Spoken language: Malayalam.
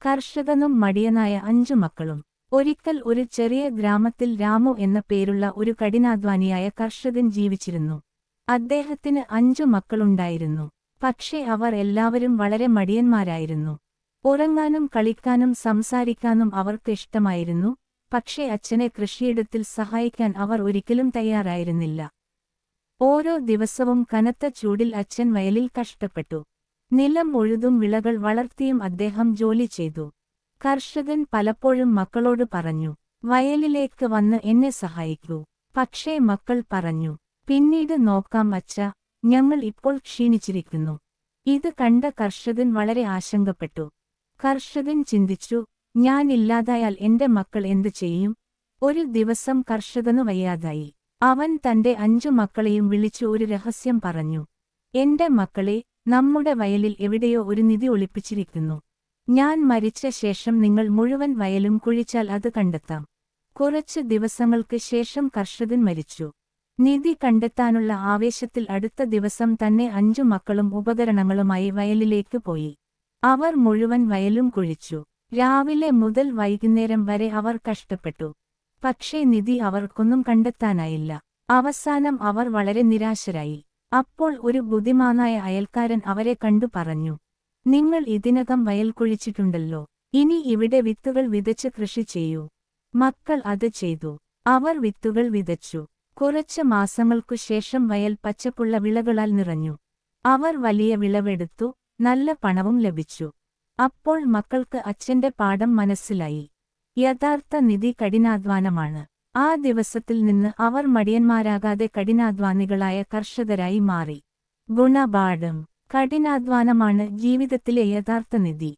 കർഷകനും മടിയനായ 5 മക്കളും. ഒരിക്കൽ ഒരു ചെറിയ ഗ്രാമത്തിൽ രാമു എന്ന പേരുള്ള ഒരു കഠിനാധ്വാനിയായ കർഷകൻ ജീവിച്ചിരുന്നു. അദ്ദേഹത്തിന് 5 മക്കളുണ്ടായിരുന്നു. പക്ഷേ അവർ എല്ലാവരും വളരെ മടിയന്മാരായിരുന്നു. ഉറങ്ങാനും കളിക്കാനും സംസാരിക്കാനും അവർക്ക് ഇഷ്ടമായിരുന്നു, പക്ഷേ അച്ഛനെ കൃഷിയിടത്തിൽ സഹായിക്കാൻ അവർ ഒരിക്കലും തയ്യാറായിരുന്നില്ല. ഓരോ ദിവസവും കനത്ത ചൂടിൽ അച്ഛൻ വയലിൽ കഷ്ടപ്പെട്ടു. നിലം ഉഴുതും വിളകൾ വളർത്തിയും അദ്ദേഹം ജോലി ചെയ്തു. കർഷകൻ പലപ്പോഴും മക്കളോട് പറഞ്ഞു, വയലിലേക്ക് വന്ന് എന്നെ സഹായിക്കൂ. പക്ഷേ മക്കൾ പറഞ്ഞു, പിന്നീട് നോക്കാം അച്ഛാ, ഞങ്ങൾ ഇപ്പോൾ ക്ഷീണിച്ചിരിക്കുന്നു. ഇത് കണ്ട കർഷകൻ വളരെ ആശങ്കപ്പെട്ടു. കർഷകൻ ചിന്തിച്ചു, ഞാൻ ഇല്ലാതായാൽ എന്റെ മക്കൾ എന്തു ചെയ്യും? ഒരു ദിവസം കർഷകനു വയ്യാതായി. അവൻ തന്റെ 5 മക്കളെയും വിളിച്ചു ഒരു രഹസ്യം പറഞ്ഞു. എന്റെ മക്കളെ, നമ്മുടെ വയലിൽ എവിടെയോ ഒരു നിധി ഒളിപ്പിച്ചിരിക്കുന്നു. ഞാൻ മരിച്ച ശേഷം നിങ്ങൾ മുഴുവൻ വയലും കുഴിച്ചാൽ അത് കണ്ടെത്താം. കുറച്ച് ദിവസങ്ങൾക്ക് ശേഷം കർഷകൻ മരിച്ചു. നിധി കണ്ടെത്താനുള്ള ആവേശത്തിൽ അടുത്ത ദിവസം തന്നെ 5 മക്കളും ഉപകരണങ്ങളുമായി വയലിലേക്ക് പോയി. അവർ മുഴുവൻ വയലും കുഴിച്ചു. രാവിലെ മുതൽ വൈകുന്നേരം വരെ അവർ കഷ്ടപ്പെട്ടു. പക്ഷേ നിധി അവർക്കൊന്നും കണ്ടെത്താനായില്ല. അവസാനം അവർ വളരെ നിരാശരായി. അപ്പോൾ ഒരു ബുദ്ധിമാനായ അയൽക്കാരൻ അവരെ കണ്ടു പറഞ്ഞു, നിങ്ങൾ ഇതിനകം വയൽ കുഴിച്ചിട്ടുണ്ടല്ലോ, ഇനി ഇവിടെ വിത്തുകൾ വിതച്ച് കൃഷി ചെയ്യൂ. മക്കൾ അത് ചെയ്തു. അവർ വിത്തുകൾ വിതച്ചു. കുറച്ച് മാസങ്ങൾക്കു ശേഷം വയൽ പച്ചപ്പുള്ള വിളകളാൽ നിറഞ്ഞു. അവർ വലിയ വിളവെടുത്തു, നല്ല പണവും ലഭിച്ചു. അപ്പോൾ മക്കൾക്ക് അച്ഛന്റെ പാഠം മനസ്സിലായി. യഥാർത്ഥ നിധി കഠിനാധ്വാനമാണ്. ആ ദിവസത്തിൽ നിന്ന് അവർ മടിയന്മാരാകാതെ കഠിനാധ്വാനികളായ കർഷകരായി മാറി. ഗുണപാഠം: കഠിനാധ്വാനമാണ് ജീവിതത്തിലെ യഥാർത്ഥ നിധി.